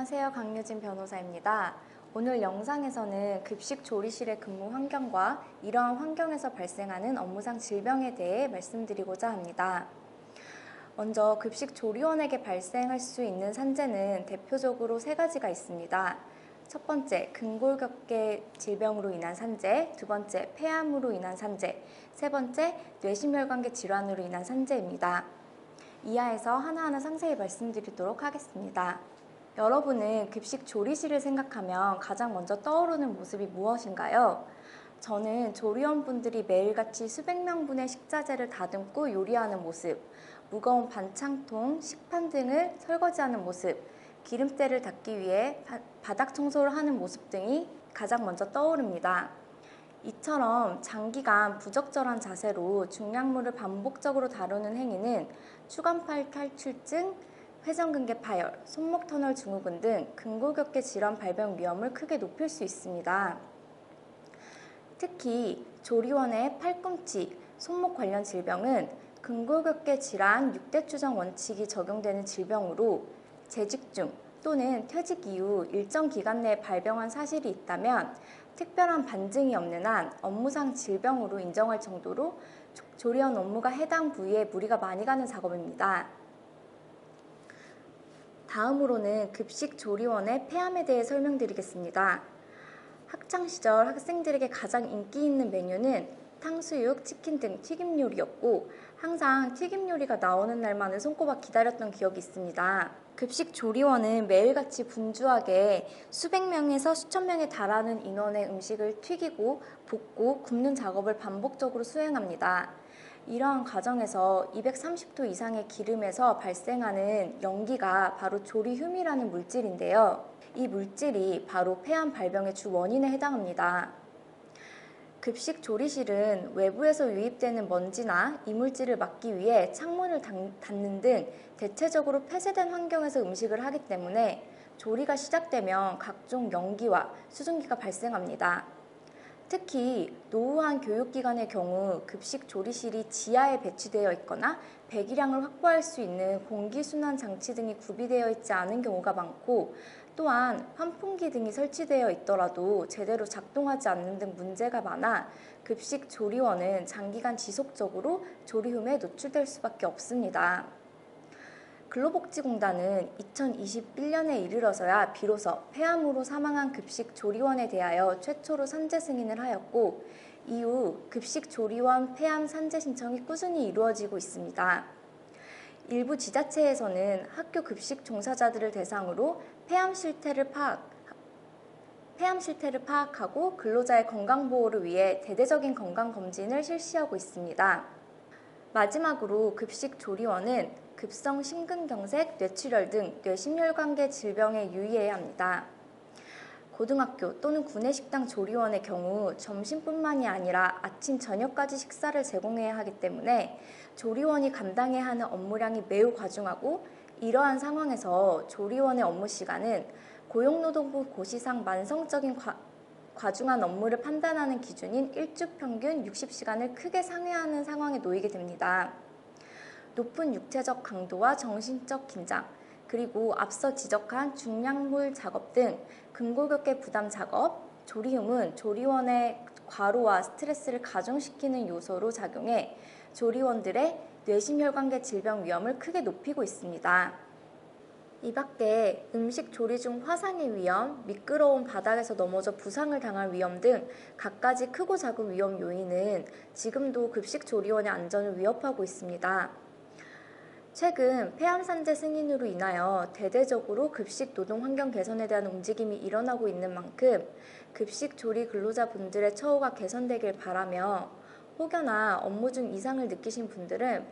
안녕하세요. 강유진 변호사입니다. 오늘 영상에서는 급식 조리실의 근무 환경과 이러한 환경에서 발생하는 업무상 질병에 대해 말씀드리고자 합니다. 먼저 급식 조리원에게 발생할 수 있는 산재는 대표적으로 세 가지가 있습니다. 첫 번째, 근골격계 질병으로 인한 산재, 두 번째, 폐암으로 인한 산재, 세 번째, 뇌심혈관계 질환으로 인한 산재입니다. 이하에서 하나하나 상세히 말씀드리도록 하겠습니다. 여러분은 급식 조리실을 생각하면 가장 먼저 떠오르는 모습이 무엇인가요? 저는 조리원분들이 매일같이 수백 명분의 식자재를 다듬고 요리하는 모습, 무거운 반찬통, 식판 등을 설거지하는 모습, 기름때를 닦기 위해 바닥 청소를 하는 모습 등이 가장 먼저 떠오릅니다. 이처럼 장기간 부적절한 자세로 중량물을 반복적으로 다루는 행위는 추간팔 탈출증, 회전근개 파열, 손목 터널 증후군 등 근골격계 질환 발병 위험을 크게 높일 수 있습니다. 특히 조리원의 팔꿈치, 손목 관련 질병은 근골격계 질환 6대 추정 원칙이 적용되는 질병으로 재직 중 또는 퇴직 이후 일정 기간 내에 발병한 사실이 있다면 특별한 반증이 없는 한 업무상 질병으로 인정할 정도로 조리원 업무가 해당 부위에 무리가 많이 가는 작업입니다. 다음으로는 급식 조리원의 폐암에 대해 설명드리겠습니다. 학창시절 학생들에게 가장 인기 있는 메뉴는 탕수육, 치킨 등 튀김 요리였고 항상 튀김 요리가 나오는 날만을 손꼽아 기다렸던 기억이 있습니다. 급식 조리원은 매일같이 분주하게 수백 명에서 수천 명에 달하는 인원의 음식을 튀기고 볶고 굽는 작업을 반복적으로 수행합니다. 이러한 과정에서 230도 이상의 기름에서 발생하는 연기가 바로 조리휴미라는 물질인데요. 이 물질이 바로 폐암 발병의 주 원인에 해당합니다. 급식 조리실은 외부에서 유입되는 먼지나 이물질을 막기 위해 창문을 닫는 등 대체적으로 폐쇄된 환경에서 음식을 하기 때문에 조리가 시작되면 각종 연기와 수증기가 발생합니다. 특히 노후한 교육기관의 경우 급식 조리실이 지하에 배치되어 있거나 배기량을 확보할 수 있는 공기순환 장치 등이 구비되어 있지 않은 경우가 많고 또한 환풍기 등이 설치되어 있더라도 제대로 작동하지 않는 등 문제가 많아 급식 조리원은 장기간 지속적으로 조리흉에 노출될 수밖에 없습니다. 근로복지공단은 2021년에 이르러서야 비로소 폐암으로 사망한 급식 조리원에 대하여 최초로 산재 승인을 하였고 이후 급식 조리원 폐암 산재 신청이 꾸준히 이루어지고 있습니다. 일부 지자체에서는 학교 급식 종사자들을 대상으로 폐암 실태를 파악하고 근로자의 건강보호를 위해 대대적인 건강검진을 실시하고 있습니다. 마지막으로 급식 조리원은 급성 심근경색, 뇌출혈 등 뇌심혈관계 질병에 유의해야 합니다. 고등학교 또는 구내식당 조리원의 경우 점심뿐만이 아니라 아침, 저녁까지 식사를 제공해야 하기 때문에 조리원이 감당해야 하는 업무량이 매우 과중하고 이러한 상황에서 조리원의 업무 시간은 고용노동부 고시상 만성적인 과중한 업무를 판단하는 기준인 일주 평균 60시간을 크게 상회하는 상황에 놓이게 됩니다. 높은 육체적 강도와 정신적 긴장, 그리고 앞서 지적한 중량물 작업 등 근골격계 부담 작업, 조리흉은 조리원의 과로와 스트레스를 가중시키는 요소로 작용해 조리원들의 뇌심혈관계 질병 위험을 크게 높이고 있습니다. 이 밖에 음식 조리 중 화상의 위험, 미끄러운 바닥에서 넘어져 부상을 당할 위험 등 갖가지 크고 작은 위험 요인은 지금도 급식 조리원의 안전을 위협하고 있습니다. 최근 폐암 산재 승인으로 인하여 대대적으로 급식 노동 환경 개선에 대한 움직임이 일어나고 있는 만큼 급식 조리 근로자분들의 처우가 개선되길 바라며 혹여나 업무 중 이상을 느끼신 분들은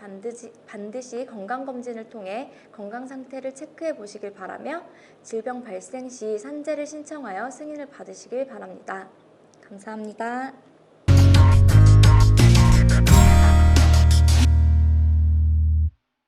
반드시 건강검진을 통해 건강 상태를 체크해 보시길 바라며 질병 발생 시 산재를 신청하여 승인을 받으시길 바랍니다. 감사합니다.